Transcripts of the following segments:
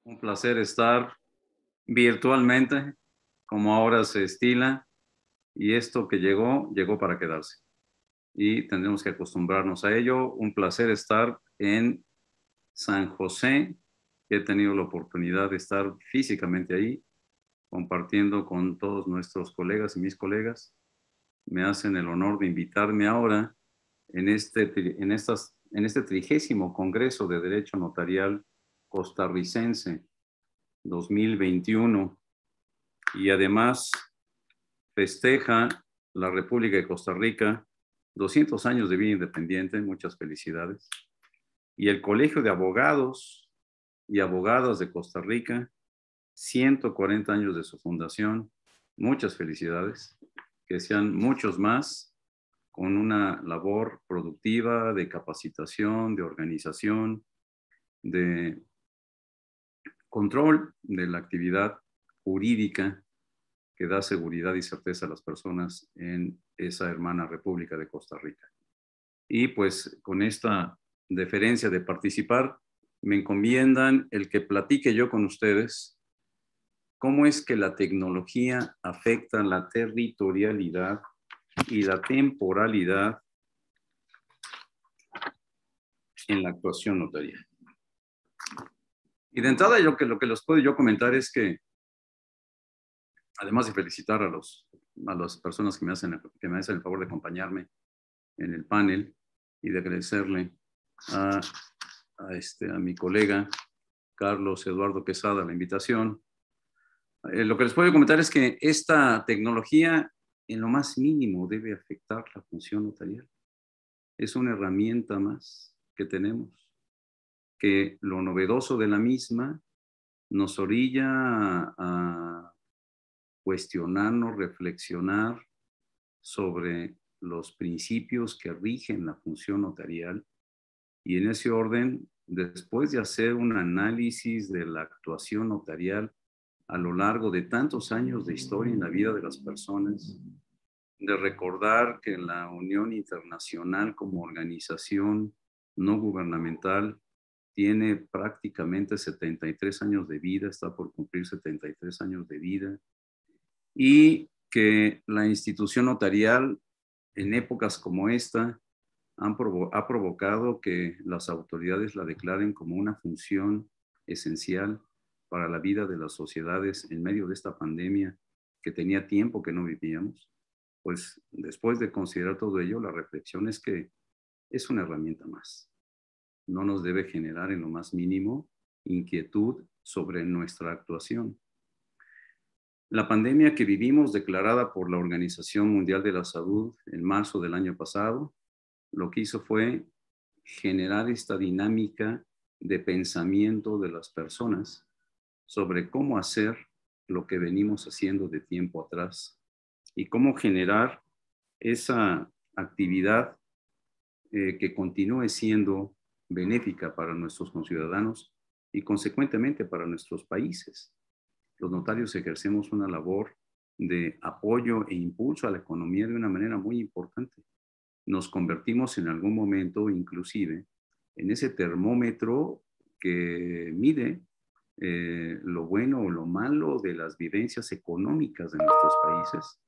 Un placer estar virtualmente, como ahora se estila, y esto que llegó, llegó para quedarse. Y tendremos que acostumbrarnos a ello. Un placer estar en San José. He tenido la oportunidad de estar físicamente ahí, compartiendo con todos nuestros colegas y mis colegas. Me hacen el honor de invitarme ahora en este 30º Congreso de Derecho Notarial Costarricense 2021, y además festeja la República de Costa Rica 200 años de vida independiente. Muchas felicidades. Y el Colegio de Abogados y Abogadas de Costa Rica, 140 años de su fundación. Muchas felicidades. Que sean muchos más, con una labor productiva de capacitación, de organización, de control de la actividad jurídica que da seguridad y certeza a las personas en esa hermana República de Costa Rica. Y pues con esta deferencia de participar, me encomiendan el que platique yo con ustedes cómo es que la tecnología afecta la territorialidad y la temporalidad en la actuación notarial. Y de entrada, lo que les puedo yo comentar es que, además de felicitar a las personas que me hacen el favor de acompañarme en el panel, y de agradecerle a, a mi colega Carlos Eduardo Quesada la invitación. Lo que les puedo comentar es que esta tecnología en lo más mínimo debe afectar la función notarial. Es una herramienta más que tenemos, que lo novedoso de la misma nos orilla a cuestionarnos, reflexionar sobre los principios que rigen la función notarial, y en ese orden, después de hacer un análisis de la actuación notarial a lo largo de tantos años de historia en la vida de las personas, de recordar que la Unión Internacional como organización no gubernamental tiene prácticamente 73 años de vida, está por cumplir 73 años de vida, y que la institución notarial en épocas como esta ha provocado que las autoridades la declaren como una función esencial para la vida de las sociedades en medio de esta pandemia que tenía tiempo que no vivíamos. Pues después de considerar todo ello, la reflexión es que es una herramienta más. No nos debe generar en lo más mínimo inquietud sobre nuestra actuación. La pandemia que vivimos, declarada por la Organización Mundial de la Salud en marzo del año pasado, lo que hizo fue generar esta dinámica de pensamiento de las personas sobre cómo hacer lo que venimos haciendo de tiempo atrás y cómo generar esa actividad que continúe siendo benéfica para nuestros conciudadanos y consecuentemente para nuestros países. Los notarios ejercemos una labor de apoyo e impulso a la economía de una manera muy importante. Nos convertimos en algún momento inclusive en ese termómetro que mide lo bueno o lo malo de las vivencias económicas de nuestros países,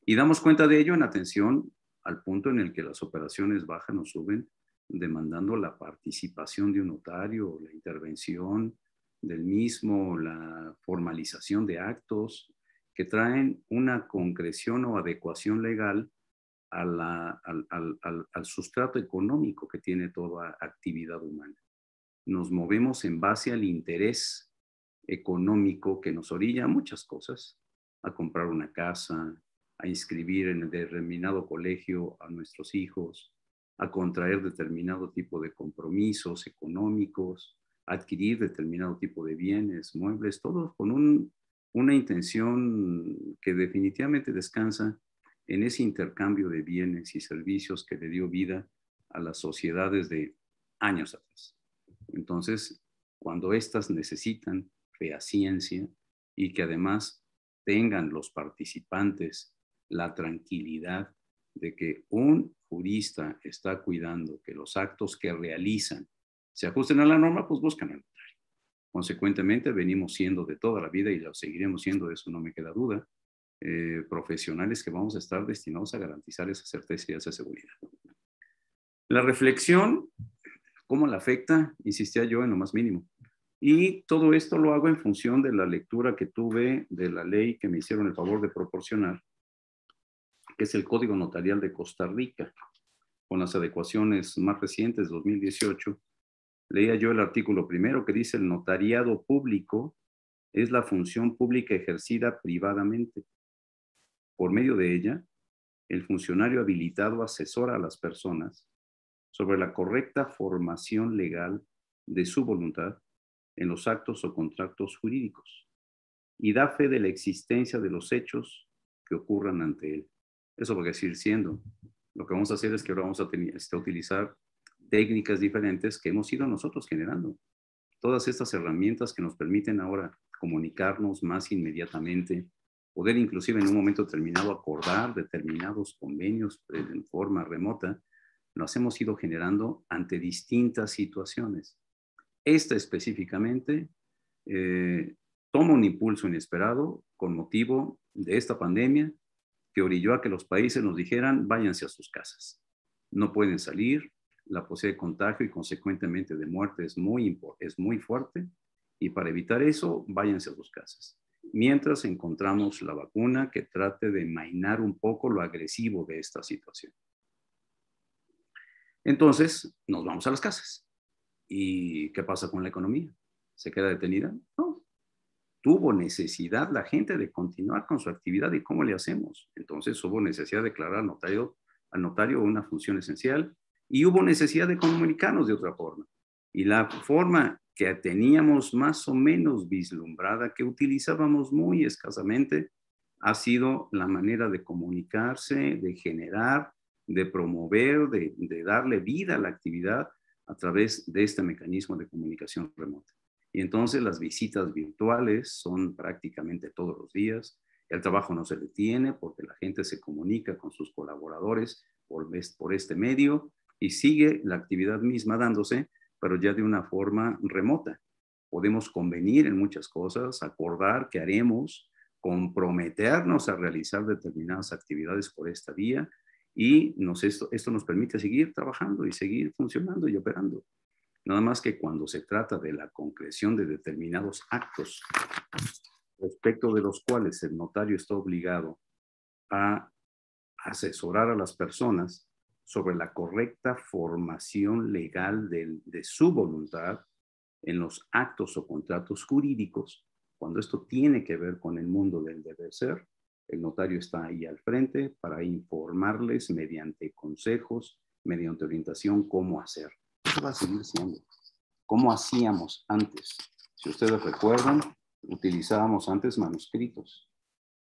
y damos cuenta de ello en atención al punto en el que las operaciones bajan o suben, demandando la participación de un notario, la intervención del mismo, la formalización de actos que traen una concreción o adecuación legal al sustrato económico que tiene toda actividad humana. Nos movemos en base al interés económico que nos orilla a muchas cosas: a comprar una casa, a inscribir en el determinado colegio a nuestros hijos, a contraer determinado tipo de compromisos económicos, a adquirir determinado tipo de bienes, muebles, todos con una intención que definitivamente descansa en ese intercambio de bienes y servicios que le dio vida a las sociedades de años atrás. Entonces, cuando éstas necesitan fehaciencia y que además tengan los participantes la tranquilidad de que un jurista está cuidando que los actos que realizan se ajusten a la norma, pues buscan al notario. Consecuentemente, venimos siendo de toda la vida y lo seguiremos siendo, de eso no me queda duda, profesionales que vamos a estar destinados a garantizar esa certeza y esa seguridad. La reflexión, ¿cómo la afecta? Insistía yo en lo más mínimo. Y todo esto lo hago en función de la lectura que tuve de la ley que me hicieron el favor de proporcionar, que es el Código Notarial de Costa Rica, con las adecuaciones más recientes, 2018. Leía yo el artículo primero que dice: el notariado público es la función pública ejercida privadamente. Por medio de ella, el funcionario habilitado asesora a las personas sobre la correcta formación legal de su voluntad en los actos o contratos jurídicos y da fe de la existencia de los hechos que ocurran ante él. Eso va a seguir siendo. Lo que vamos a hacer es que ahora vamos a utilizar técnicas diferentes que hemos ido nosotros generando. Todas estas herramientas que nos permiten ahora comunicarnos más inmediatamente, poder inclusive en un momento determinado acordar determinados convenios en forma remota, los hemos ido generando ante distintas situaciones. Esta específicamente toma un impulso inesperado con motivo de esta pandemia que orilló a que los países nos dijeran: váyanse a sus casas. No pueden salir, la posibilidad de contagio y consecuentemente de muerte es muy fuerte, y para evitar eso, váyanse a sus casas. Mientras encontramos la vacuna que trate de amainar un poco lo agresivo de esta situación. Entonces, nos vamos a las casas. ¿Y qué pasa con la economía? ¿Se queda detenida? No. Tuvo necesidad la gente de continuar con su actividad, y ¿cómo le hacemos? Entonces hubo necesidad de declarar al notario una función esencial, y hubo necesidad de comunicarnos de otra forma. Y la forma que teníamos más o menos vislumbrada, que utilizábamos muy escasamente, ha sido la manera de comunicarse, de generar, de promover, de darle vida a la actividad a través de este mecanismo de comunicación remota. Y entonces las visitas virtuales son prácticamente todos los días. El trabajo no se detiene porque la gente se comunica con sus colaboradores por este medio y sigue la actividad misma dándose, pero ya de una forma remota. Podemos convenir en muchas cosas, acordar qué haremos, comprometernos a realizar determinadas actividades por esta vía, y esto nos permite seguir trabajando y seguir funcionando y operando. Nada más que cuando se trata de la concreción de determinados actos respecto de los cuales el notario está obligado a asesorar a las personas sobre la correcta formación legal de su voluntad en los actos o contratos jurídicos, cuando esto tiene que ver con el mundo del deber ser, el notario está ahí al frente para informarles mediante consejos, mediante orientación, cómo hacer. Eso va a seguir siendo. ¿Cómo hacíamos antes? Si ustedes recuerdan, utilizábamos antes manuscritos.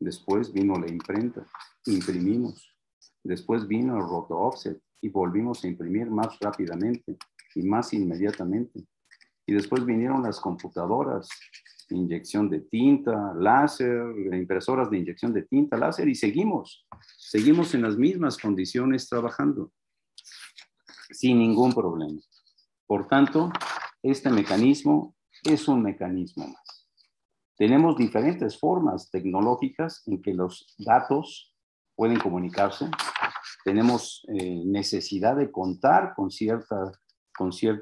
Después vino la imprenta, imprimimos. Después vino el roto offset y volvimos a imprimir más rápidamente y más inmediatamente. Y después vinieron las computadoras, inyección de tinta, láser, impresoras de inyección de tinta, láser, y seguimos en las mismas condiciones trabajando, sin ningún problema. Por tanto, este mecanismo es un mecanismo más. Tenemos diferentes formas tecnológicas en que los datos pueden comunicarse. Tenemos necesidad de contar con cierta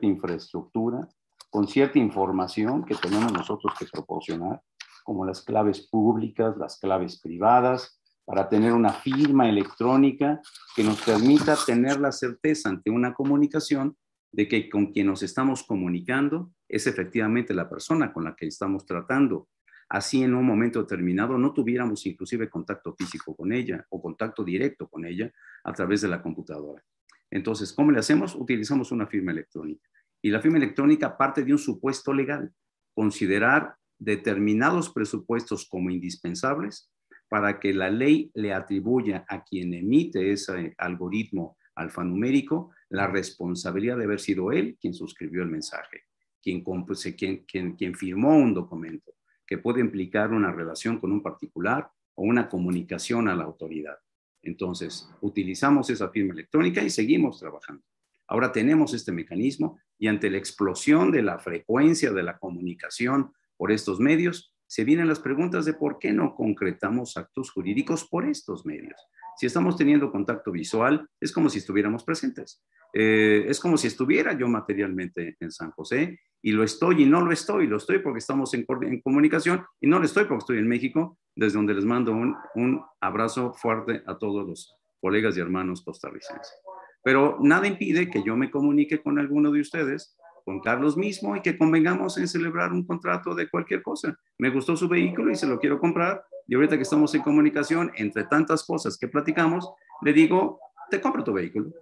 infraestructura, con cierta información que tenemos nosotros que proporcionar, como las claves públicas, las claves privadas, para tener una firma electrónica que nos permita tener la certeza ante una comunicación de que con quien nos estamos comunicando es efectivamente la persona con la que estamos tratando. Así en un momento determinado no tuviéramos inclusive contacto físico con ella o contacto directo con ella a través de la computadora. Entonces, ¿cómo le hacemos? Utilizamos una firma electrónica. Y la firma electrónica parte de un supuesto legal, considerar determinados presupuestos como indispensables para que la ley le atribuya a quien emite ese algoritmo alfanumérico la responsabilidad de haber sido él quien suscribió el mensaje, quien firmó un documento que puede implicar una relación con un particular o una comunicación a la autoridad. Entonces, utilizamos esa firma electrónica y seguimos trabajando. Ahora tenemos este mecanismo Y ante la explosión de la frecuencia de la comunicación por estos medios, se vienen las preguntas de por qué no concretamos actos jurídicos por estos medios. Si estamos teniendo contacto visual, es como si estuviéramos presentes. Es como si estuviera yo materialmente en San José, y lo estoy y no lo estoy. Lo estoy porque estamos en comunicación, y no lo estoy porque estoy en México, desde donde les mando un abrazo fuerte a todos los colegas y hermanos costarricenses. Pero nada impide que yo me comunique con alguno de ustedes, con Carlos mismo, y que convengamos en celebrar un contrato de cualquier cosa. Me gustó su vehículo y se lo quiero comprar, y ahorita que estamos en comunicación, entre tantas cosas que platicamos, le digo, te compro tu vehículo.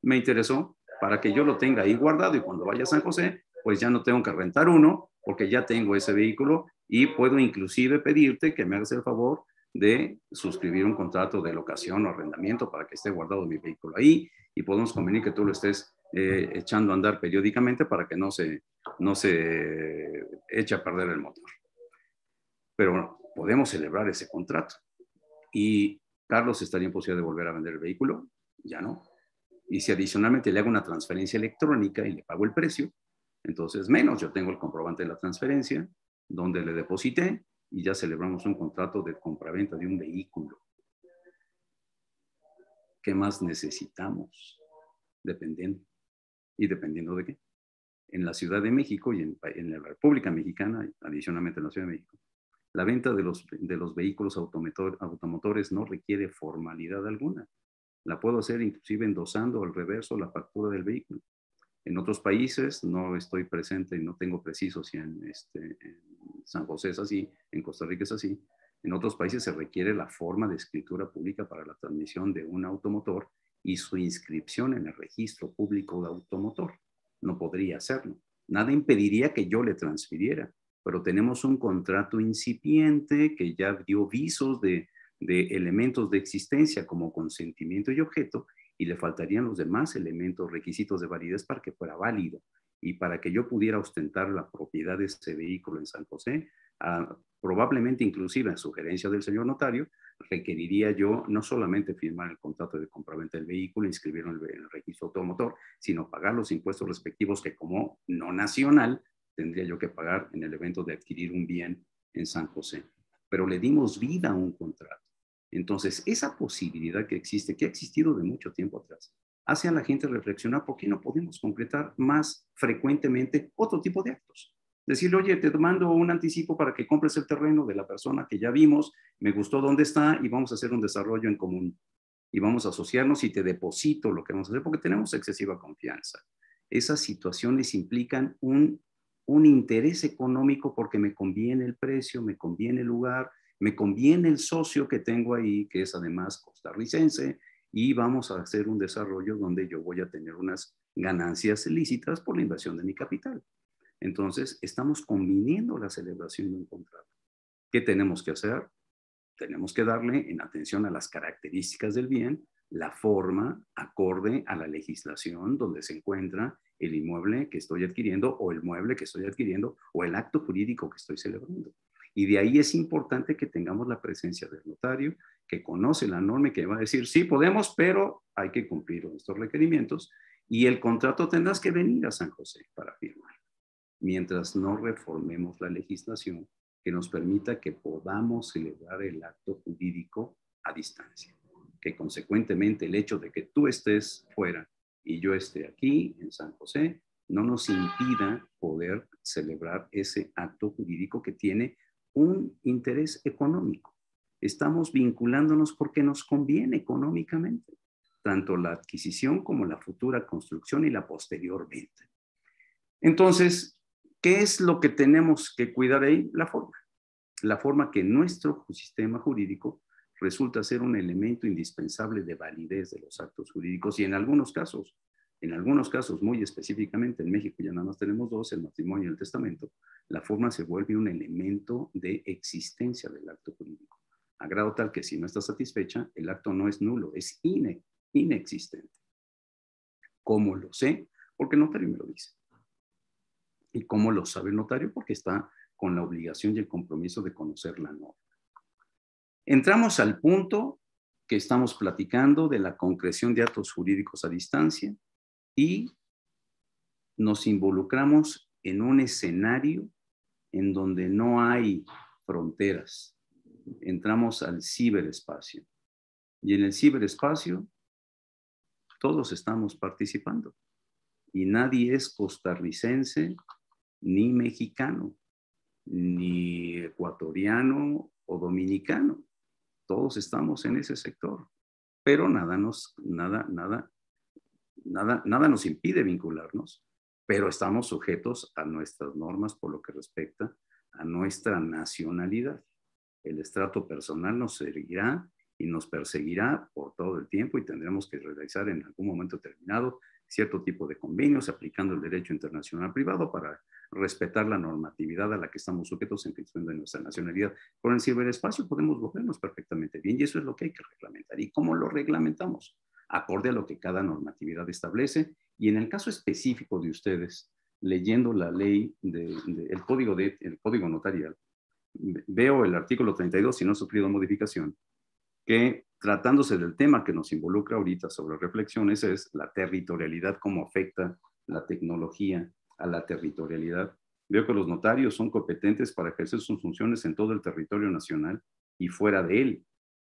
Me interesó para que yo lo tenga ahí guardado, y cuando vaya a San José, pues ya no tengo que rentar uno, porque ya tengo ese vehículo, y puedo inclusive pedirte que me hagas el favor de suscribir un contrato de locación o arrendamiento para que esté guardado mi vehículo ahí, y podemos convenir que tú lo estés echando a andar periódicamente para que no se eche a perder el motor. Pero bueno, podemos celebrar ese contrato. Y Carlos estaría en posibilidad de volver a vender el vehículo, ya no. Y si adicionalmente le hago una transferencia electrónica y le pago el precio, entonces menos, yo tengo el comprobante de la transferencia, donde le deposité, y ya celebramos un contrato de compraventa de un vehículo. ¿Qué más necesitamos? Dependiendo. ¿Y dependiendo de qué? En la Ciudad de México y en la República Mexicana, adicionalmente en la Ciudad de México, la venta de los vehículos automotores no requiere formalidad alguna. La puedo hacer inclusive endosando al reverso la factura del vehículo. En otros países no estoy presente y no tengo preciso si en San José es así, en Costa Rica es así. En otros países se requiere la forma de escritura pública para la transmisión de un automotor y su inscripción en el registro público de automotor. No podría hacerlo. Nada impediría que yo le transfiriera, pero tenemos un contrato incipiente que ya dio visos de elementos de existencia como consentimiento y objeto, y le faltarían los demás elementos, requisitos de validez para que fuera válido. Y para que yo pudiera ostentar la propiedad de ese vehículo en San José, probablemente inclusive en sugerencia del señor notario, requeriría yo no solamente firmar el contrato de compraventa del vehículo, inscribirlo en el registro automotor, sino pagar los impuestos respectivos que como no nacional tendría yo que pagar en el evento de adquirir un bien en San José. Pero le dimos vida a un contrato. Entonces, esa posibilidad que existe, que ha existido de mucho tiempo atrás, hace a la gente reflexionar por qué no podemos concretar más frecuentemente otro tipo de actos. Decirle, oye, te mando un anticipo para que compres el terreno de la persona que ya vimos, me gustó dónde está y vamos a hacer un desarrollo en común. Y vamos a asociarnos y te deposito lo que vamos a hacer porque tenemos excesiva confianza. Esas situaciones implican un interés económico porque me conviene el precio, me conviene el lugar, me conviene el socio que tengo ahí, que es además costarricense, y vamos a hacer un desarrollo donde yo voy a tener unas ganancias lícitas por la inversión de mi capital. Entonces, estamos conviniendo la celebración de un contrato. ¿Qué tenemos que hacer? Tenemos que darle, en atención a las características del bien, la forma acorde a la legislación donde se encuentra el inmueble que estoy adquiriendo, o el mueble que estoy adquiriendo, o el acto jurídico que estoy celebrando. Y de ahí es importante que tengamos la presencia del notario, que conoce la norma y que va a decir, sí, podemos, pero hay que cumplir estos requerimientos, y el contrato tendrás que venir a San José para firmar, mientras no reformemos la legislación que nos permita que podamos celebrar el acto jurídico a distancia. Que consecuentemente el hecho de que tú estés fuera y yo esté aquí en San José no nos impida poder celebrar ese acto jurídico que tiene un interés económico. Estamos vinculándonos porque nos conviene económicamente, tanto la adquisición como la futura construcción y la posterior venta. Entonces, ¿qué es lo que tenemos que cuidar ahí? La forma que nuestro sistema jurídico resulta ser un elemento indispensable de validez de los actos jurídicos, y en algunos casos muy específicamente en México ya nada más tenemos dos, el matrimonio y el testamento, la forma se vuelve un elemento de existencia del acto jurídico, a grado tal que si no está satisfecha, el acto no es nulo, es inexistente. ¿Cómo lo sé? Porque el notario me lo dice. ¿Y cómo lo sabe el notario? Porque está con la obligación y el compromiso de conocer la norma. Entramos al punto que estamos platicando de la concreción de actos jurídicos a distancia, y nos involucramos en un escenario en donde no hay fronteras. Entramos al ciberespacio. Y en el ciberespacio todos estamos participando. Y nadie es costarricense, ni mexicano, ni ecuatoriano o dominicano. Todos estamos en ese sector. Pero nada nos impide vincularnos, pero estamos sujetos a nuestras normas por lo que respecta a nuestra nacionalidad. El estrato personal nos seguirá y nos perseguirá por todo el tiempo y tendremos que realizar en algún momento determinado cierto tipo de convenios aplicando el derecho internacional privado para respetar la normatividad a la que estamos sujetos en función de nuestra nacionalidad. Con el ciberespacio podemos movernos perfectamente bien y eso es lo que hay que reglamentar. ¿Y cómo lo reglamentamos? Acorde a lo que cada normatividad establece. Y en el caso específico de ustedes, leyendo la ley el código notarial, veo el artículo 32, si no ha sufrido modificación, que tratándose del tema que nos involucra ahorita sobre reflexiones es la territorialidad, cómo afecta la tecnología a la territorialidad. Veo que los notarios son competentes para ejercer sus funciones en todo el territorio nacional y fuera de él,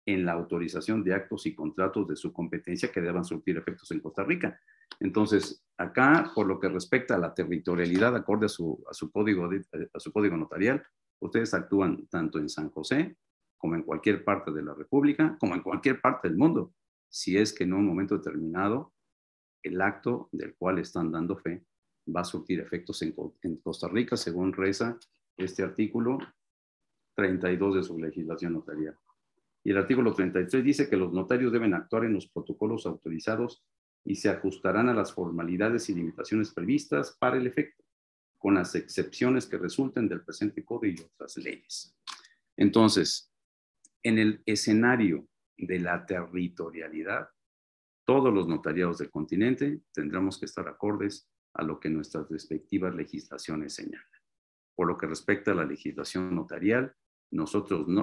en la autorización de actos y contratos de su competencia que deban surtir efectos en Costa Rica. Entonces, acá, por lo que respecta a la territorialidad, acorde a su código notarial, ustedes actúan tanto en San José como en cualquier parte de la República, como en cualquier parte del mundo, si es que en un momento determinado el acto del cual están dando fe va a surtir efectos en Costa Rica, según reza este artículo 32 de su legislación notarial. Y el artículo 33 dice que los notarios deben actuar en los protocolos autorizados y se ajustarán a las formalidades y limitaciones previstas para el efecto, con las excepciones que resulten del presente código y otras leyes. Entonces, en el escenario de la territorialidad, todos los notariados del continente tendremos que estar acordes a lo que nuestras respectivas legislaciones señalan. Por lo que respecta a la legislación notarial,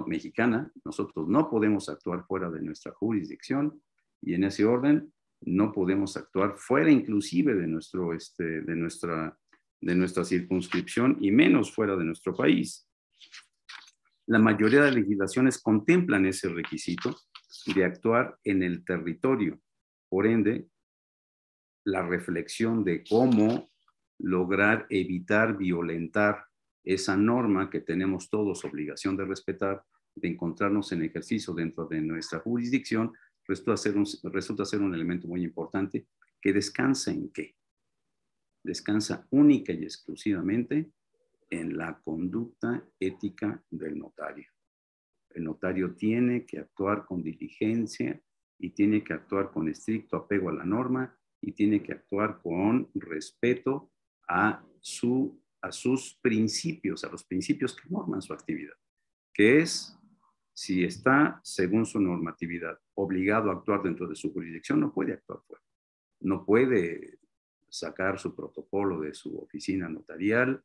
mexicana, nosotros no podemos actuar fuera de nuestra jurisdicción y en ese orden no podemos actuar fuera inclusive de nuestra circunscripción y menos fuera de nuestro país. La mayoría de legislaciones contemplan ese requisito de actuar en el territorio. Por ende, la reflexión de cómo lograr evitar violentar esa norma que tenemos todos obligación de respetar, de encontrarnos en ejercicio dentro de nuestra jurisdicción, resulta ser un elemento muy importante que descansa en qué? Descansa única y exclusivamente en la conducta ética del notario. El notario tiene que actuar con diligencia y tiene que actuar con estricto apego a la norma y tiene que actuar con respeto a sus principios, a los principios que norman su actividad, que es, si está, según su normatividad, obligado a actuar dentro de su jurisdicción, no puede actuar fuera. No puede sacar su protocolo de su oficina notarial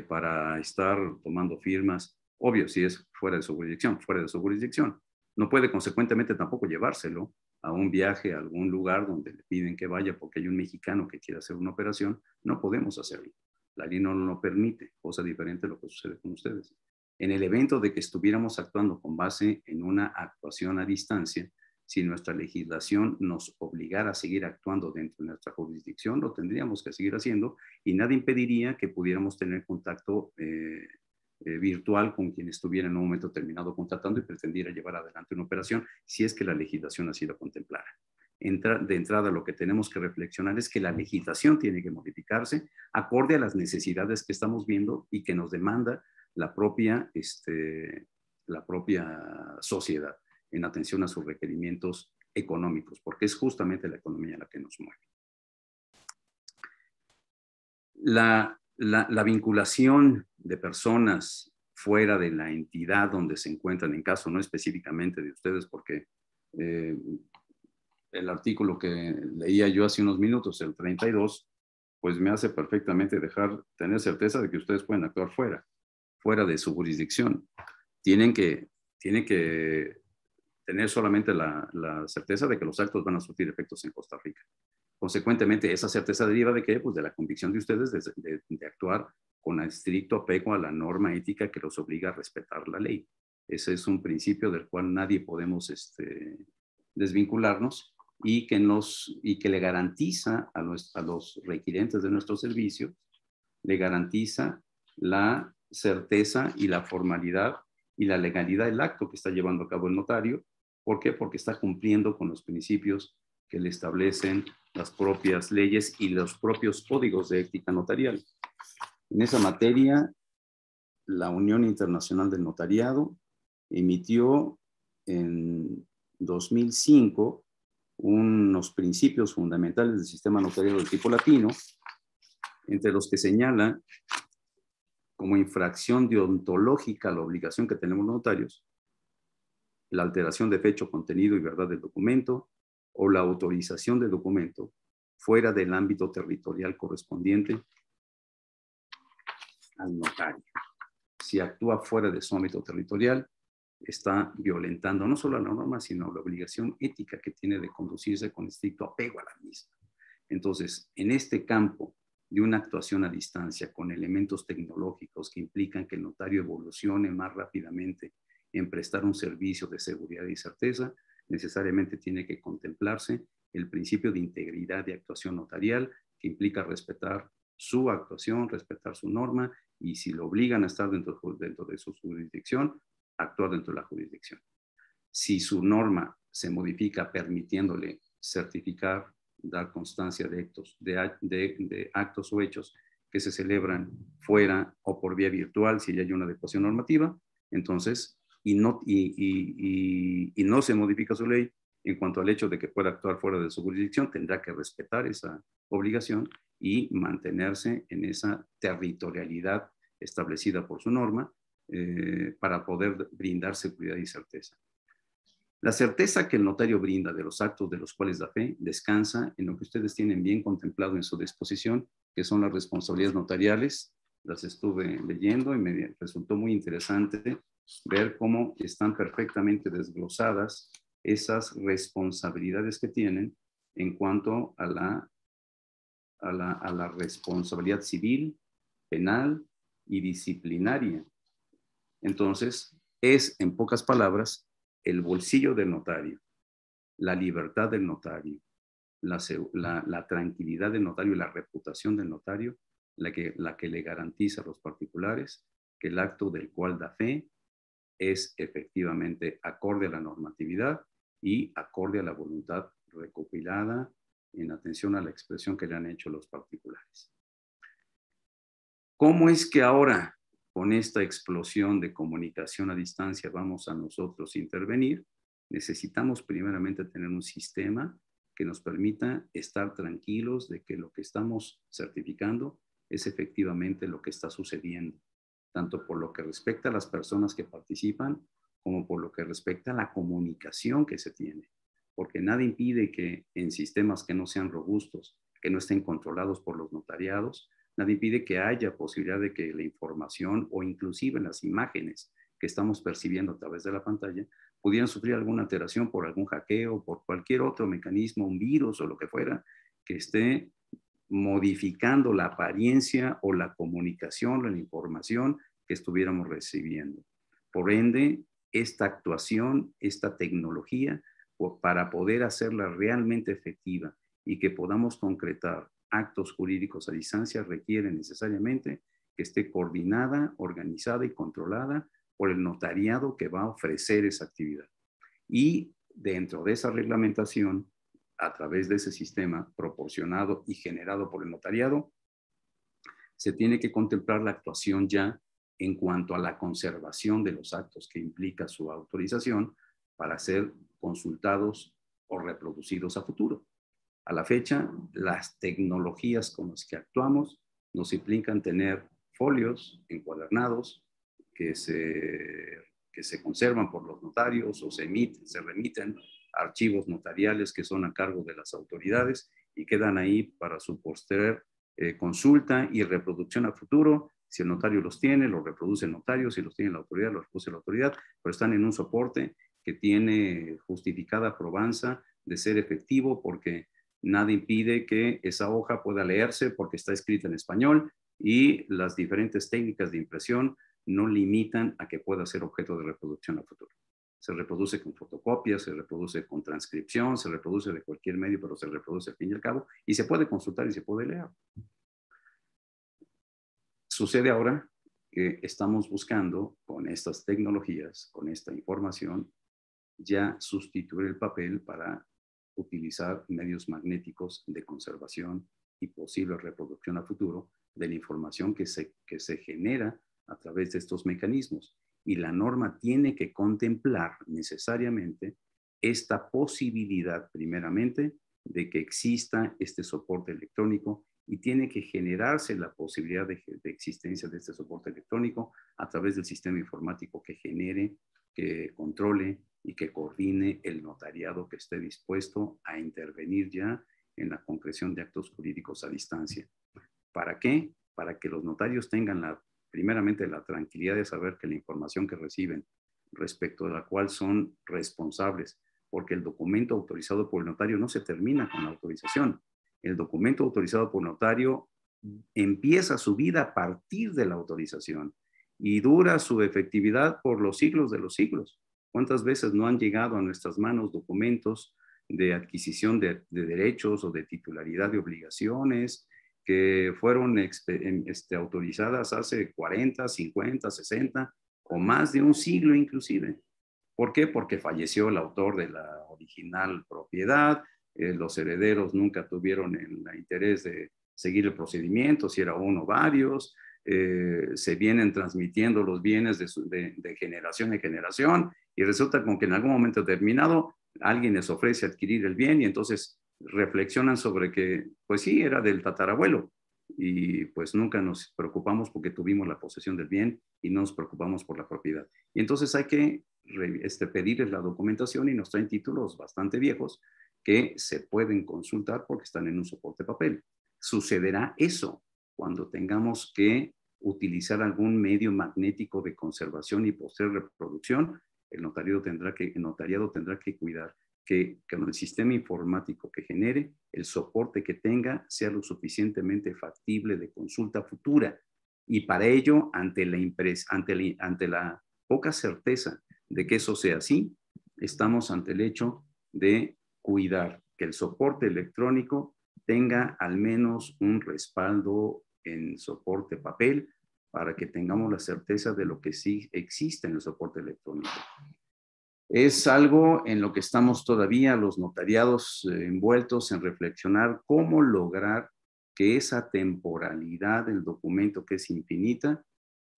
para estar tomando firmas. Obvio, si es fuera de su jurisdicción. No puede consecuentemente tampoco llevárselo a un viaje a algún lugar donde le piden que vaya porque hay un mexicano que quiere hacer una operación. No podemos hacerlo. La ley no lo permite, cosa diferente de lo que sucede con ustedes. En el evento de que estuviéramos actuando con base en una actuación a distancia, si nuestra legislación nos obligara a seguir actuando dentro de nuestra jurisdicción, lo tendríamos que seguir haciendo y nada impediría que pudiéramos tener contacto virtual con quien estuviera en un momento determinado contratando y pretendiera llevar adelante una operación si es que la legislación así lo contemplara. De entrada, lo que tenemos que reflexionar es que la legislación tiene que modificarse acorde a las necesidades que estamos viendo y que nos demanda la propia sociedad en atención a sus requerimientos económicos, porque es justamente la economía la que nos mueve. La vinculación de personas fuera de la entidad donde se encuentran, en caso no específicamente de ustedes, porque el artículo que leía yo hace unos minutos, el 32, pues me hace perfectamente tener certeza de que ustedes pueden actuar fuera de su jurisdicción. Tienen que tener solamente la certeza de que los actos van a surtir efectos en Costa Rica. Consecuentemente, esa certeza deriva de qué? Pues de la convicción de ustedes de actuar con estricto apego a la norma ética que los obliga a respetar la ley. Ese es un principio del cual nadie podemos desvincularnos y que le garantiza a los requirentes de nuestro servicio, le garantiza la certeza y la formalidad y la legalidad del acto que está llevando a cabo el notario. ¿Por qué? Porque está cumpliendo con los principios que le establecen las propias leyes y los propios códigos de ética notarial. En esa materia, la Unión Internacional del Notariado emitió en 2005 unos principios fundamentales del sistema notarial del tipo latino, entre los que señala como infracción deontológica la obligación que tenemos los notarios, la alteración de fecha, contenido y verdad del documento o la autorización del documento fuera del ámbito territorial correspondiente al notario. Si actúa fuera de su ámbito territorial, está violentando no solo la norma, sino la obligación ética que tiene de conducirse con estricto apego a la misma. Entonces, en este campo de una actuación a distancia con elementos tecnológicos que implican que el notario evolucione más rápidamente en prestar un servicio de seguridad y certeza, necesariamente tiene que contemplarse el principio de integridad de actuación notarial, que implica respetar su actuación, respetar su norma, y si lo obligan a estar dentro de su jurisdicción, actuar dentro de la jurisdicción. Si su norma se modifica permitiéndole certificar, dar constancia de actos o hechos que se celebran fuera o por vía virtual, si ya hay una adecuación normativa, entonces, y no se modifica su ley en cuanto al hecho de que pueda actuar fuera de su jurisdicción, tendrá que respetar esa obligación y mantenerse en esa territorialidad establecida por su norma para poder brindar seguridad y certeza. La certeza que el notario brinda de los actos de los cuales da fe descansa en lo que ustedes tienen bien contemplado en su disposición, que son las responsabilidades notariales. Las estuve leyendo y me resultó muy interesante ver cómo están perfectamente desglosadas esas responsabilidades que tienen en cuanto a la responsabilidad civil, penal y disciplinaria. Entonces, es, en pocas palabras, el bolsillo del notario, la libertad del notario, la tranquilidad del notario y la reputación del notario, la que le garantiza a los particulares que el acto del cual da fe es efectivamente acorde a la normatividad y acorde a la voluntad recopilada en atención a la expresión que le han hecho los particulares. ¿Cómo es que ahora, con esta explosión de comunicación a distancia, vamos a nosotros intervenir? Necesitamos primeramente tener un sistema que nos permita estar tranquilos de que lo que estamos certificando es efectivamente lo que está sucediendo, tanto por lo que respecta a las personas que participan, como por lo que respecta a la comunicación que se tiene. Porque nada impide que en sistemas que no sean robustos, que no estén controlados por los notariados, nada impide que haya posibilidad de que la información o inclusive las imágenes que estamos percibiendo a través de la pantalla pudieran sufrir alguna alteración por algún hackeo, por cualquier otro mecanismo, un virus o lo que fuera, que esté modificando la apariencia o la comunicación o la información que estuviéramos recibiendo. Por ende, esta actuación, esta tecnología, para poder hacerla realmente efectiva y que podamos concretar actos jurídicos a distancia, requiere necesariamente que esté coordinada, organizada y controlada por el notariado que va a ofrecer esa actividad. Y dentro de esa reglamentación, a través de ese sistema proporcionado y generado por el notariado, se tiene que contemplar la actuación ya en cuanto a la conservación de los actos que implica su autorización para ser consultados o reproducidos a futuro. A la fecha, las tecnologías con las que actuamos nos implican tener folios encuadernados que se conservan por los notarios o se remiten archivos notariales que son a cargo de las autoridades y quedan ahí para su posterior consulta y reproducción a futuro. Si el notario los tiene, los reproduce el notario; si los tiene la autoridad, los reproduce la autoridad, pero están en un soporte que tiene justificada probanza de ser efectivo, porque nada impide que esa hoja pueda leerse porque está escrita en español y las diferentes técnicas de impresión no limitan a que pueda ser objeto de reproducción a futuro. Se reproduce con fotocopia, se reproduce con transcripción, se reproduce de cualquier medio, pero se reproduce al fin y al cabo y se puede consultar y se puede leer. Sucede ahora que estamos buscando con estas tecnologías, con esta información, ya sustituir el papel para utilizar medios magnéticos de conservación y posible reproducción a futuro de la información que se genera a través de estos mecanismos. Y la norma tiene que contemplar necesariamente esta posibilidad, primeramente, de que exista este soporte electrónico y tiene que generarse la posibilidad de existencia de este soporte electrónico a través del sistema informático que genere, que controle y que coordine el notariado que esté dispuesto a intervenir ya en la concreción de actos jurídicos a distancia. ¿Para qué? Para que los notarios tengan primeramente la tranquilidad de saber que la información que reciben, respecto de la cual son responsables, porque el documento autorizado por el notario no se termina con la autorización. El documento autorizado por el notario empieza su vida a partir de la autorización y dura su efectividad por los siglos de los siglos. ¿Cuántas veces no han llegado a nuestras manos documentos de adquisición de derechos o de titularidad de obligaciones que fueron autorizadas hace 40, 50, 60 o más de un siglo inclusive? ¿Por qué? Porque falleció el autor de la original propiedad, los herederos nunca tuvieron el interés de seguir el procedimiento, si era uno o varios, se vienen transmitiendo los bienes de generación en generación y resulta como que en algún momento determinado alguien les ofrece adquirir el bien y entonces reflexionan sobre que, pues sí, era del tatarabuelo y pues nunca nos preocupamos porque tuvimos la posesión del bien y no nos preocupamos por la propiedad. Y entonces hay que pedirles la documentación y nos traen títulos bastante viejos que se pueden consultar porque están en un soporte papel. Sucederá eso cuando tengamos que utilizar algún medio magnético de conservación y posterior reproducción. El notariado tendrá que cuidar que con el sistema informático que genere, el soporte que tenga sea lo suficientemente factible de consulta futura. Y para ello, ante la poca certeza de que eso sea así, estamos ante el hecho de cuidar que el soporte electrónico tenga al menos un respaldo en soporte papel para que tengamos la certeza de lo que sí existe en el soporte electrónico. Es algo en lo que estamos todavía los notariados envueltos en reflexionar cómo lograr que esa temporalidad del documento, que es infinita,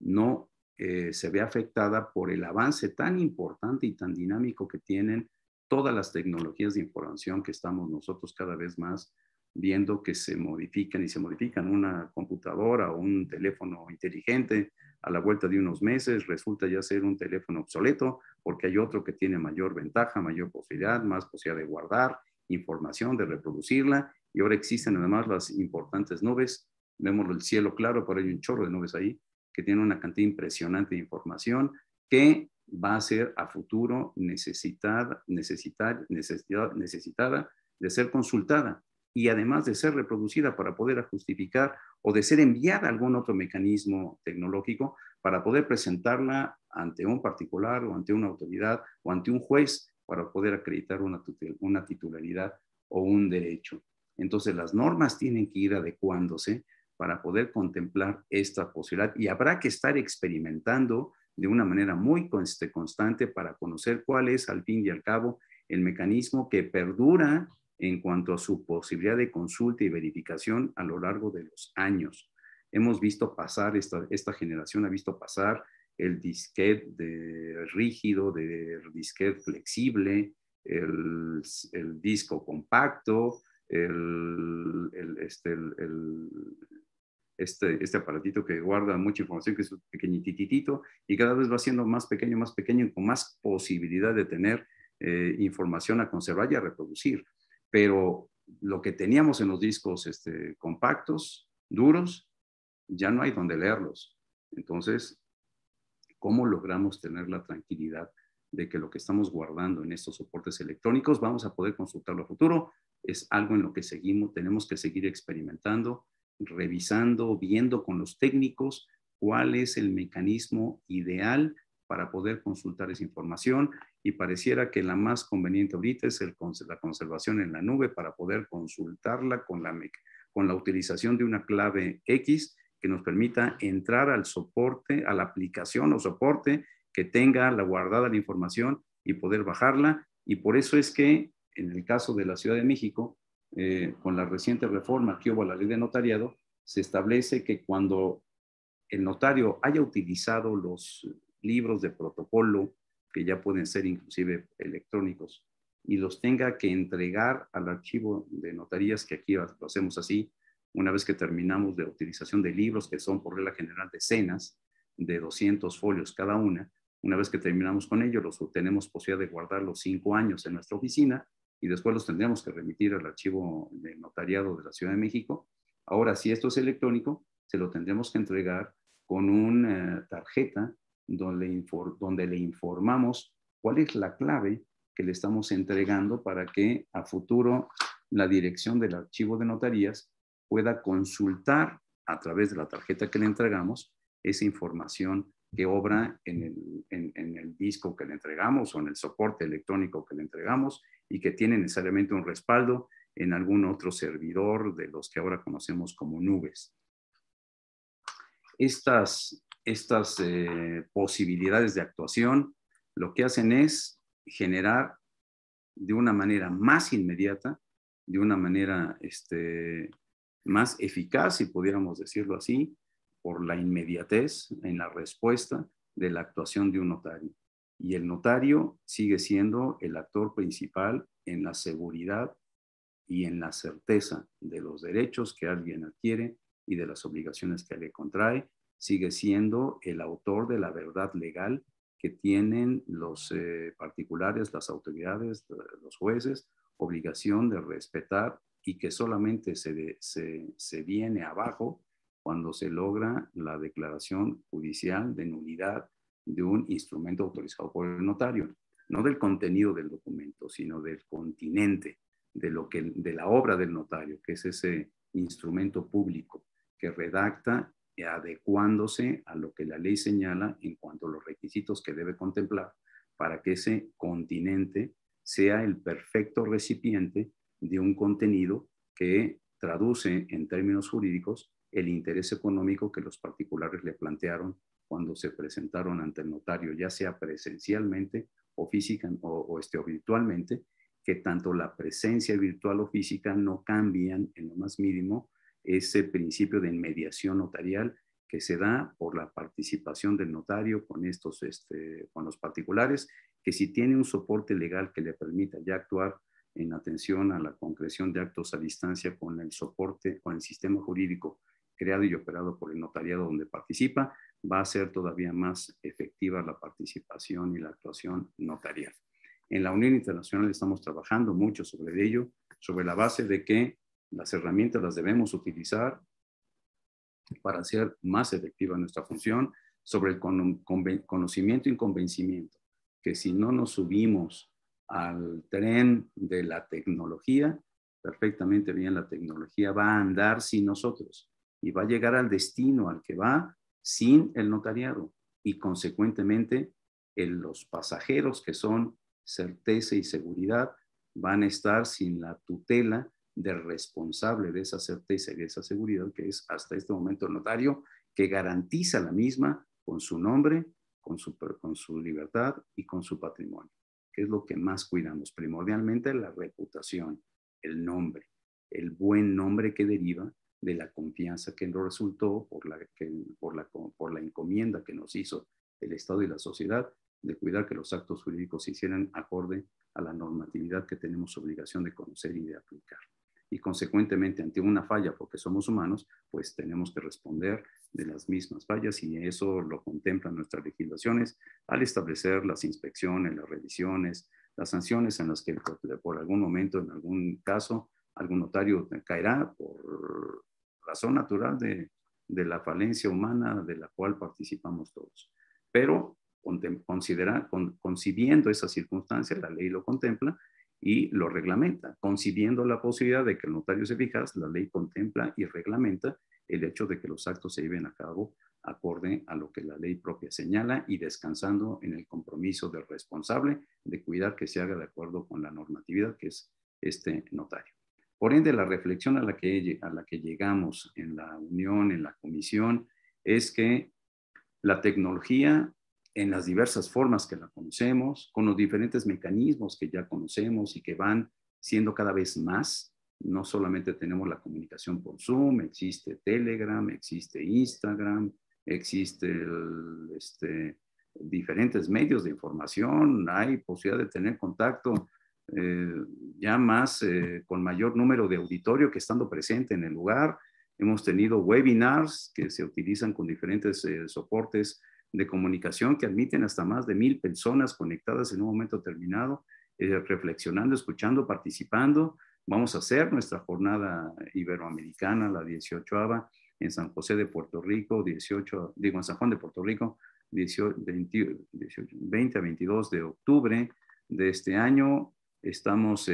no se vea afectada por el avance tan importante y tan dinámico que tienen todas las tecnologías de información que estamos nosotros cada vez más viendo que se modifican y se modifican. Una computadora o un teléfono inteligente a la vuelta de unos meses resulta ya ser un teléfono obsoleto porque hay otro que tiene mayor ventaja, mayor posibilidad, más posibilidad de guardar información, de reproducirla, y ahora existen además las importantes nubes. Vemos el cielo claro, por ahí hay un chorro de nubes ahí que tienen una cantidad impresionante de información que va a ser a futuro necesitada de ser consultada y además de ser reproducida para poder justificar o de ser enviada a algún otro mecanismo tecnológico para poder presentarla ante un particular o ante una autoridad o ante un juez para poder acreditar una titularidad o un derecho. Entonces las normas tienen que ir adecuándose para poder contemplar esta posibilidad y habrá que estar experimentando de una manera muy constante para conocer cuál es al fin y al cabo el mecanismo que perdura en cuanto a su posibilidad de consulta y verificación a lo largo de los años. Hemos visto pasar, esta generación ha visto pasar el disquete rígido, de disquete flexible, el disco compacto, este aparatito que guarda mucha información, que es pequeñititito, y cada vez va siendo más pequeño, y con más posibilidad de tener información a conservar y a reproducir. Pero lo que teníamos en los discos compactos, duros, ya no hay donde leerlos. Entonces, ¿cómo logramos tener la tranquilidad de que lo que estamos guardando en estos soportes electrónicos vamos a poder consultarlo a futuro? es algo en lo que tenemos que seguir experimentando, revisando, viendo con los técnicos cuál es el mecanismo ideal para poder consultar esa información, y pareciera que la más conveniente ahorita es la conservación en la nube para poder consultarla con la utilización de una clave X que nos permita entrar al soporte, a la aplicación o soporte que tenga guardada la información y poder bajarla. Y por eso es que en el caso de la Ciudad de México, con la reciente reforma que hubo a la ley de notariado, se establece que cuando el notario haya utilizado los libros de protocolo, que ya pueden ser inclusive electrónicos, y los tenga que entregar al archivo de notarías, que aquí lo hacemos así, una vez que terminamos de utilización de libros, que son por regla general decenas de 200 folios cada una vez que terminamos con ellos, tenemos posibilidad de guardarlos 5 años en nuestra oficina, y después los tendríamos que remitir al archivo de notariado de la Ciudad de México. Ahora, si esto es electrónico, se lo tendremos que entregar con una tarjeta donde le informamos cuál es la clave que le estamos entregando para que a futuro la dirección del archivo de notarías pueda consultar a través de la tarjeta que le entregamos esa información que obra en el disco que le entregamos o en el soporte electrónico que le entregamos, y que tiene necesariamente un respaldo en algún otro servidor de los que ahora conocemos como nubes. Estas posibilidades de actuación lo que hacen es generar de una manera más inmediata, de una manera más eficaz, si pudiéramos decirlo así, por la inmediatez en la respuesta de la actuación de un notario. Y el notario sigue siendo el actor principal en la seguridad y en la certeza de los derechos que alguien adquiere y de las obligaciones que le contrae. Sigue siendo el autor de la verdad legal que tienen los particulares, las autoridades, los jueces, obligación de respetar, y que solamente se viene abajo cuando se logra la declaración judicial de nulidad de un instrumento autorizado por el notario. No del contenido del documento, sino del continente, de la obra del notario, que es ese instrumento público que redacta adecuándose a lo que la ley señala en cuanto a los requisitos que debe contemplar para que ese continente sea el perfecto recipiente de un contenido que traduce en términos jurídicos el interés económico que los particulares le plantearon cuando se presentaron ante el notario, ya sea presencialmente o física o virtualmente, que tanto la presencia virtual o física no cambian en lo más mínimo ese principio de inmediación notarial que se da por la participación del notario con los particulares, que si tiene un soporte legal que le permita ya actuar en atención a la concreción de actos a distancia con el soporte, con el sistema jurídico creado y operado por el notariado donde participa, va a ser todavía más efectiva la participación y la actuación notarial. En la Unión Internacional estamos trabajando mucho sobre ello, sobre la base de que las herramientas las debemos utilizar para hacer más efectiva nuestra función, sobre el conocimiento y convencimiento, que si no nos subimos al tren de la tecnología, perfectamente bien la tecnología va a andar sin nosotros y va a llegar al destino al que va sin el notariado, y consecuentemente los pasajeros, que son certeza y seguridad, van a estar sin la tutela del responsable de esa certeza y de esa seguridad, que es hasta este momento el notario, que garantiza la misma con su nombre, con su libertad y con su patrimonio, que es lo que más cuidamos. Primordialmente la reputación, el nombre, el buen nombre que deriva de la confianza que nos resultó por la encomienda que nos hizo el Estado y la sociedad de cuidar que los actos jurídicos se hicieran acorde a la normatividad que tenemos obligación de conocer y de aplicar. Y consecuentemente, ante una falla, porque somos humanos, pues tenemos que responder de las mismas fallas, y eso lo contemplan nuestras legislaciones al establecer las inspecciones, las revisiones, las sanciones en las que por algún momento, en algún caso, algún notario caerá por razón natural de la falencia humana de la cual participamos todos. Pero concibiendo esa circunstancia, la ley lo contempla, y lo reglamenta, concibiendo la posibilidad de que el notario sea eficaz. La ley contempla y reglamenta el hecho de que los actos se lleven a cabo acorde a lo que la ley propia señala y descansando en el compromiso del responsable de cuidar que se haga de acuerdo con la normatividad que es este notario. Por ende, la reflexión a la que llegamos en la unión, en la comisión, es que la tecnología en las diversas formas que la conocemos, con los diferentes mecanismos que ya conocemos y que van siendo cada vez más. No solamente tenemos la comunicación por Zoom, existe Telegram, existe Instagram, existe diferentes medios de información, hay posibilidad de tener contacto ya más con mayor número de auditorio que estando presente en el lugar. Hemos tenido webinars que se utilizan con diferentes soportes de comunicación que admiten hasta más de 1,000 personas conectadas en un momento determinado, reflexionando, escuchando, participando. Vamos a hacer nuestra jornada iberoamericana, la 18ª, en San José de Puerto Rico, en San Juan de Puerto Rico, 20 a 22 de octubre de este año. Estamos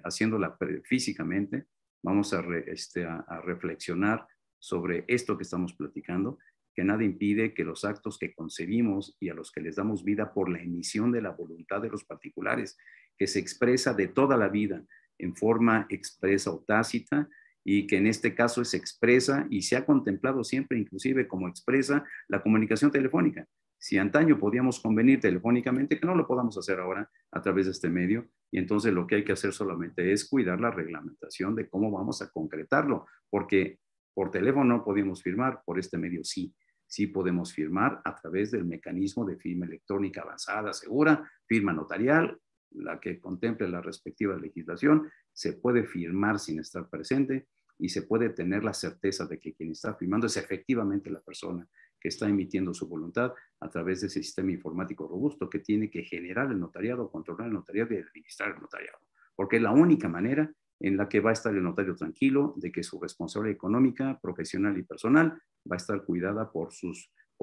haciéndola físicamente. Vamos a reflexionar sobre esto que estamos platicando, que nada impide que los actos que concebimos y a los que les damos vida por la emisión de la voluntad de los particulares, que se expresa de toda la vida en forma expresa o tácita, y que en este caso es expresa y se ha contemplado siempre inclusive como expresa la comunicación telefónica. Si antaño podíamos convenir telefónicamente, que no lo podamos hacer ahora a través de este medio, y entonces lo que hay que hacer solamente es cuidar la reglamentación de cómo vamos a concretarlo, porque por teléfono no podemos firmar, por este medio sí. Sí podemos firmar a través del mecanismo de firma electrónica avanzada, segura, firma notarial, la que contemple la respectiva legislación. Se puede firmar sin estar presente y se puede tener la certeza de que quien está firmando es efectivamente la persona que está emitiendo su voluntad a través de ese sistema informático robusto que tiene que generar el notariado, controlar el notariado y administrar el notariado. Porque es la única manera en la que va a estar el notario tranquilo de que su responsabilidad económica, profesional y personal va a estar cuidada por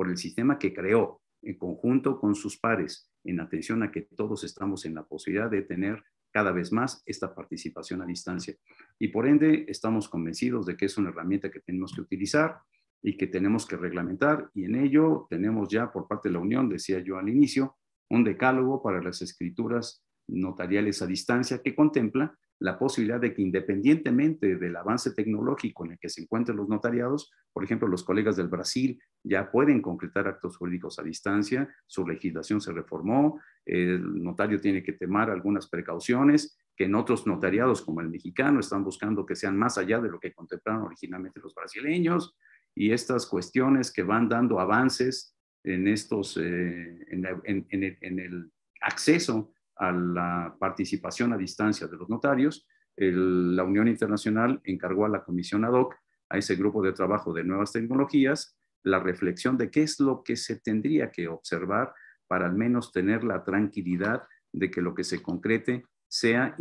el sistema que creó en conjunto con sus pares, en atención a que todos estamos en la posibilidad de tener cada vez más esta participación a distancia. Y por ende, estamos convencidos de que es una herramienta que tenemos que utilizar y que tenemos que reglamentar, y en ello tenemos ya por parte de la Unión, decía yo al inicio, un decálogo para las escrituras notariales a distancia que contempla la posibilidad de que independientemente del avance tecnológico en el que se encuentren los notariados, por ejemplo, los colegas del Brasil ya pueden concretar actos jurídicos a distancia, su legislación se reformó, el notario tiene que tomar algunas precauciones que en otros notariados como el mexicano están buscando que sean más allá de lo que contemplaron originalmente los brasileños, y estas cuestiones que van dando avances en el acceso a la participación a distancia de los notarios. La Unión Internacional encargó a la Comisión ad hoc, a ese grupo de trabajo de nuevas tecnologías, la reflexión de qué es lo que se tendría que observar para al menos tener la tranquilidad de que lo que se concrete sea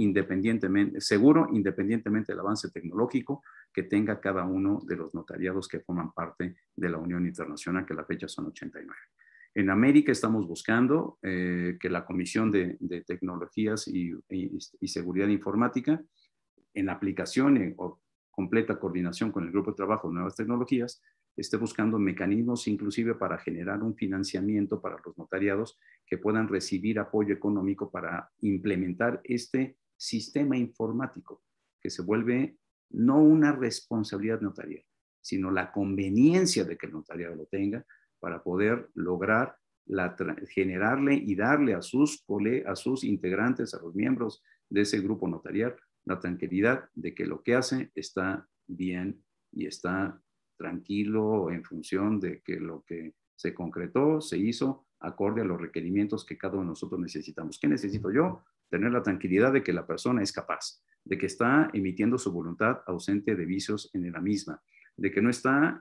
seguro, independientemente del avance tecnológico que tenga cada uno de los notariados que forman parte de la Unión Internacional, que a la fecha son 89. En América estamos buscando que la Comisión de Tecnologías y Seguridad Informática, en aplicación o completa coordinación con el Grupo de Trabajo de Nuevas Tecnologías, esté buscando mecanismos inclusive para generar un financiamiento para los notariados que puedan recibir apoyo económico para implementar este sistema informático que se vuelve no una responsabilidad notarial, sino la conveniencia de que el notariado lo tenga para poder lograr generarle y darle a sus integrantes, a los miembros de ese grupo notarial, la tranquilidad de que lo que hace está bien y está tranquilo en función de que lo que se concretó, se hizo acorde a los requerimientos que cada uno de nosotros necesitamos. ¿Qué necesito yo? Tener la tranquilidad de que la persona es capaz, de que está emitiendo su voluntad ausente de vicios en la misma, de que no está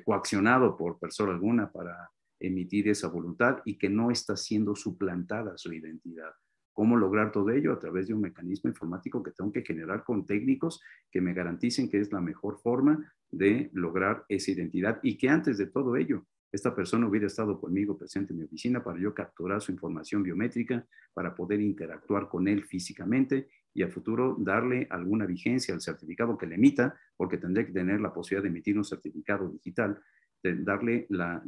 coaccionado por persona alguna para emitir esa voluntad y que no está siendo suplantada su identidad. ¿Cómo lograr todo ello? A través de un mecanismo informático que tengo que generar con técnicos que me garanticen que es la mejor forma de lograr esa identidad y que antes de todo ello esta persona hubiera estado conmigo presente en mi oficina para yo capturar su información biométrica, para poder interactuar con él físicamente y a futuro darle alguna vigencia al certificado que le emita, porque tendré que tener la posibilidad de emitir un certificado digital, de darle la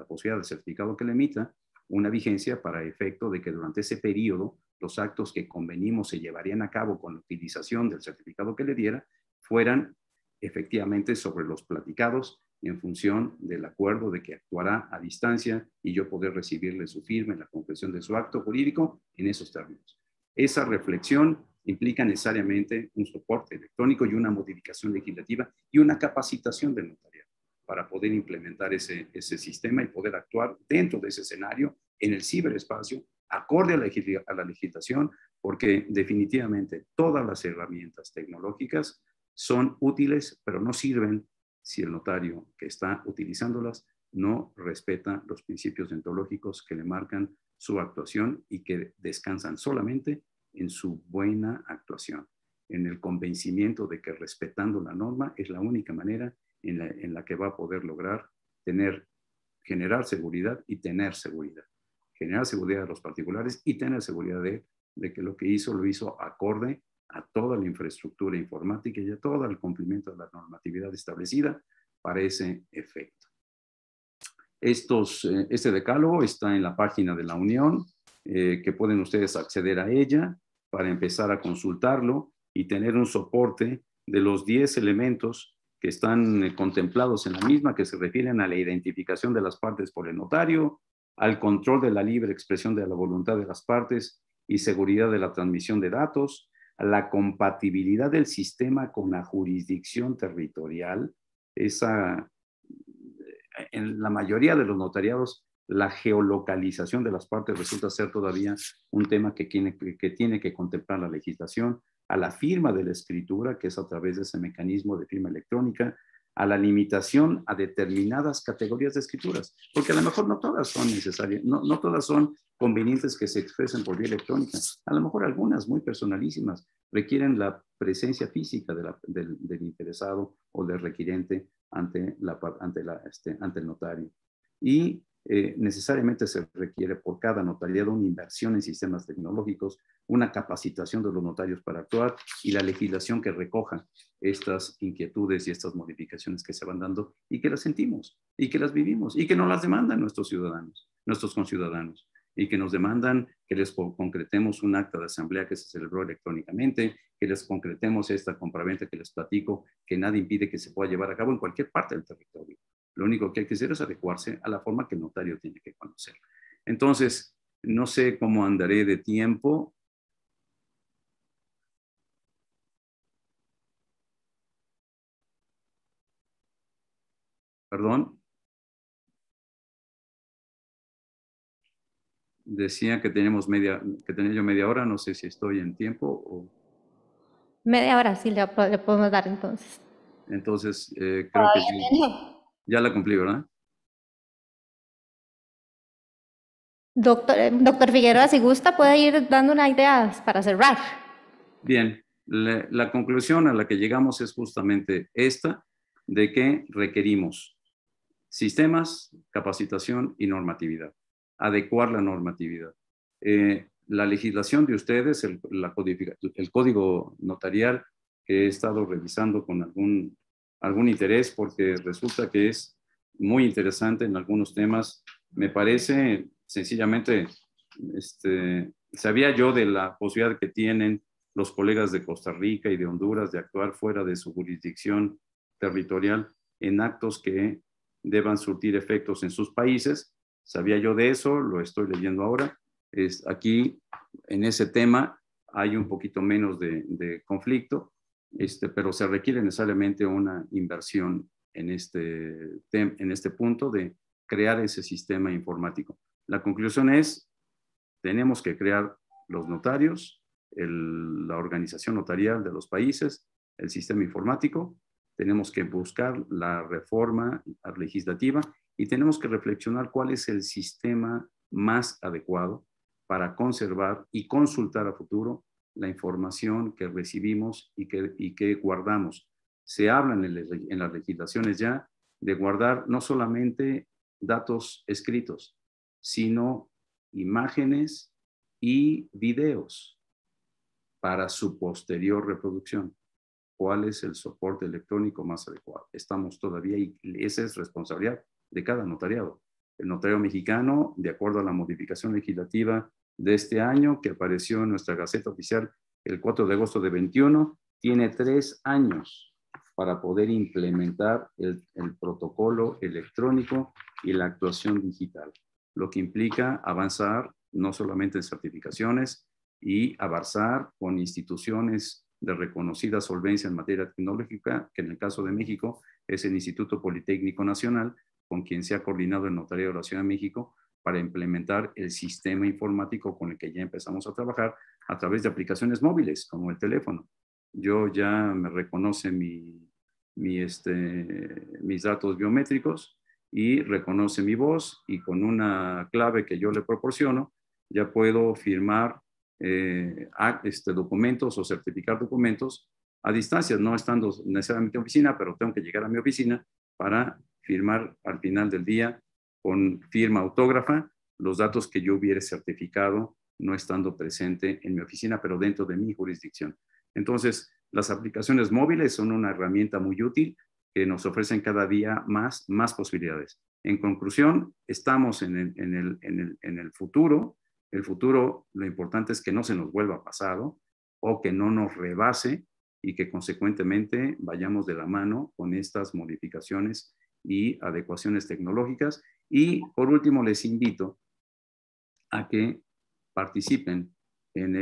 posibilidad del certificado que le emita una vigencia para efecto de que durante ese periodo los actos que convenimos se llevarían a cabo con la utilización del certificado que le diera fueran efectivamente sobre los platicados en función del acuerdo de que actuará a distancia y yo poder recibirle su firma en la concreción de su acto jurídico en esos términos. Esa reflexión implica necesariamente un soporte electrónico y una modificación legislativa y una capacitación del notariado para poder implementar ese sistema y poder actuar dentro de ese escenario en el ciberespacio, acorde a la legislación, porque definitivamente todas las herramientas tecnológicas son útiles, pero no sirven si el notario que está utilizándolas no respeta los principios deontológicos que le marcan su actuación y que descansan solamente en su buena actuación, en el convencimiento de que respetando la norma es la única manera en la que va a poder lograr generar seguridad y tener seguridad. Generar seguridad de los particulares y tener seguridad de que lo que hizo lo hizo acorde a toda la infraestructura informática y a todo el cumplimiento de la normatividad establecida para ese efecto. Este decálogo está en la página de la Unión, que pueden ustedes acceder a ella para empezar a consultarlo y tener un soporte de los 10 elementos que están contemplados en la misma, que se refieren a la identificación de las partes por el notario, al control de la libre expresión de la voluntad de las partes y seguridad de la transmisión de datos, a la compatibilidad del sistema con la jurisdicción territorial. En la mayoría de los notariados, la geolocalización de las partes resulta ser todavía un tema que tiene que contemplar la legislación, a la firma de la escritura, que es a través de ese mecanismo de firma electrónica, a la limitación a determinadas categorías de escrituras, porque a lo mejor no todas son necesarias, no todas son convenientes que se expresen por vía electrónica. A lo mejor algunas muy personalísimas requieren la presencia física del interesado o del requirente ante el notario. Y necesariamente se requiere por cada notariado una inversión en sistemas tecnológicos, una capacitación de los notarios para actuar y la legislación que recoja estas inquietudes y estas modificaciones que se van dando y que las sentimos y que las vivimos y que nos las demandan nuestros ciudadanos, nuestros conciudadanos, y que nos demandan que les concretemos un acta de asamblea que se celebró electrónicamente, que les concretemos esta compraventa que les platico, que nada impide que se pueda llevar a cabo en cualquier parte del territorio. Lo único que hay que hacer es adecuarse a la forma que el notario tiene que conocer. Entonces, no sé cómo andaré de tiempo. Perdón. Decía que tenía yo media hora, no sé si estoy en tiempo o... Media hora, sí, le podemos dar entonces. Entonces, creo que ya la cumplí, ¿verdad? Doctor Figueroa, si gusta, puede ir dando unas ideas para cerrar. Bien, la conclusión a la que llegamos es justamente esta, de que requerimos sistemas, capacitación y normatividad. Adecuar la normatividad. La legislación de ustedes, el código notarial que he estado revisando con algún interés porque resulta que es muy interesante en algunos temas. Me parece sencillamente, sabía yo de la posibilidad que tienen los colegas de Costa Rica y de Honduras de actuar fuera de su jurisdicción territorial en actos que deban surtir efectos en sus países. Sabía yo de eso, lo estoy leyendo ahora. Aquí, en ese tema, hay un poquito menos de conflicto, pero se requiere necesariamente una inversión en este punto de crear ese sistema informático. La conclusión es, tenemos que crear los notarios, la organización notarial de los países, el sistema informático, tenemos que buscar la reforma legislativa y tenemos que reflexionar cuál es el sistema más adecuado para conservar y consultar a futuro la información que recibimos y que guardamos. Se hablan en las legislaciones ya de guardar no solamente datos escritos, sino imágenes y videos para su posterior reproducción. ¿Cuál es el soporte electrónico más adecuado? Estamos todavía, y esa es responsabilidad de cada notariado. El notario mexicano, de acuerdo a la modificación legislativa de este año, que apareció en nuestra Gaceta Oficial el 4 de agosto de 21, tiene 3 años para poder implementar el protocolo electrónico y la actuación digital, lo que implica avanzar no solamente en certificaciones y avanzar con instituciones de reconocida solvencia en materia tecnológica, que en el caso de México es el Instituto Politécnico Nacional, con quien se ha coordinado el Notario de la Ciudad de México para implementar el sistema informático con el que ya empezamos a trabajar a través de aplicaciones móviles, como el teléfono. Yo ya me reconoce mis datos biométricos y reconoce mi voz, y con una clave que yo le proporciono ya puedo firmar documentos o certificar documentos a distancia, no estando necesariamente en oficina, pero tengo que llegar a mi oficina para firmar al final del día con firma autógrafa los datos que yo hubiera certificado no estando presente en mi oficina, pero dentro de mi jurisdicción. Entonces, las aplicaciones móviles son una herramienta muy útil que nos ofrecen cada día más posibilidades. En conclusión, estamos en el futuro. El futuro, lo importante es que no se nos vuelva pasado o que no nos rebase, y que consecuentemente vayamos de la mano con estas modificaciones y adecuaciones tecnológicas. Y por último, les invito a que participen en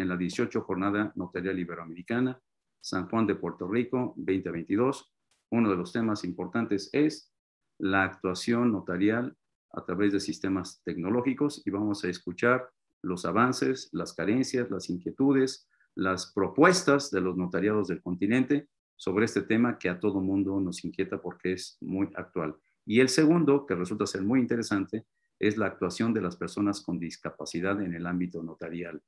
la 18 Jornada Notarial Iberoamericana, San Juan de Puerto Rico 2022. Uno de los temas importantes es la actuación notarial a través de sistemas tecnológicos, y vamos a escuchar los avances, las carencias, las inquietudes, las propuestas de los notariados del continente sobre este tema que a todo mundo nos inquieta porque es muy actual. Y el segundo, que resulta ser muy interesante, es la actuación de las personas con discapacidad en el ámbito notarial.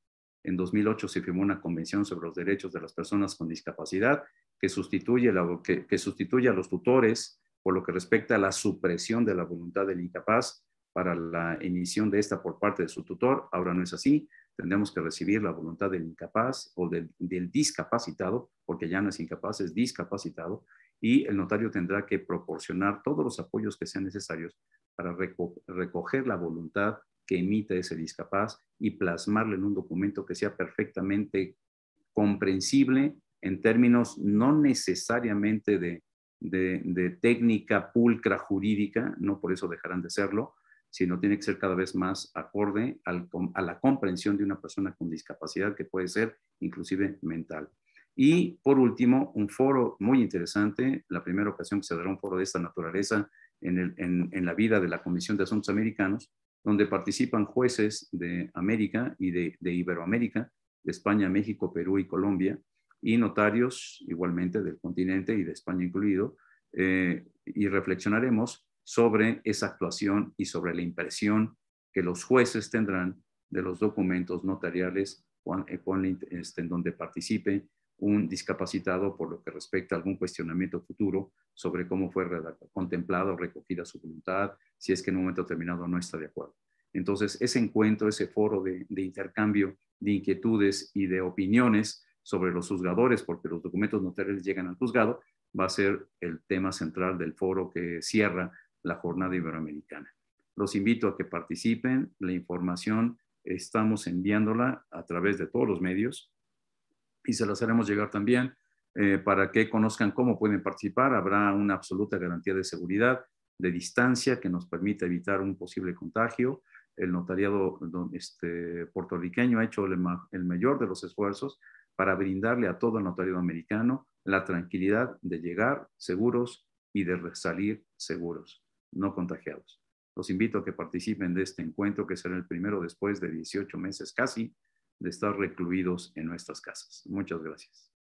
En 2008 se firmó una convención sobre los derechos de las personas con discapacidad que sustituye a los tutores por lo que respecta a la supresión de la voluntad del incapaz para la emisión de esta por parte de su tutor. Ahora no es así. Tendremos que recibir la voluntad del incapaz o del discapacitado, porque ya no es incapaz, es discapacitado, y el notario tendrá que proporcionar todos los apoyos que sean necesarios para recoger la voluntad que emite ese discapaz y plasmarla en un documento que sea perfectamente comprensible en términos no necesariamente de técnica pulcra jurídica, no por eso dejarán de serlo, sino tiene que ser cada vez más acorde a la comprensión de una persona con discapacidad, que puede ser inclusive mental. Y por último, un foro muy interesante, la primera ocasión que se dará un foro de esta naturaleza en la vida de la Comisión de Asuntos Americanos, donde participan jueces de América y de Iberoamérica, de España, México, Perú y Colombia, y notarios igualmente del continente y de España incluido, y reflexionaremos sobre esa actuación y sobre la impresión que los jueces tendrán de los documentos notariales en donde participe un discapacitado por lo que respecta a algún cuestionamiento futuro sobre cómo fue contemplado o recogida su voluntad, si es que en un momento determinado no está de acuerdo. Entonces, ese encuentro, ese foro de intercambio de inquietudes y de opiniones sobre los juzgadores, porque los documentos notariales llegan al juzgado, va a ser el tema central del foro que cierra la Jornada Iberoamericana. Los invito a que participen. La información estamos enviándola a través de todos los medios y se las haremos llegar también para que conozcan cómo pueden participar. Habrá una absoluta garantía de seguridad, de distancia, que nos permita evitar un posible contagio. El notariado puertorriqueño ha hecho el mayor de los esfuerzos para brindarle a todo el notariado americano la tranquilidad de llegar seguros y de salir seguros, no contagiados. Los invito a que participen de este encuentro, que será el primero después de 18 meses casi de estar recluidos en nuestras casas. Muchas gracias.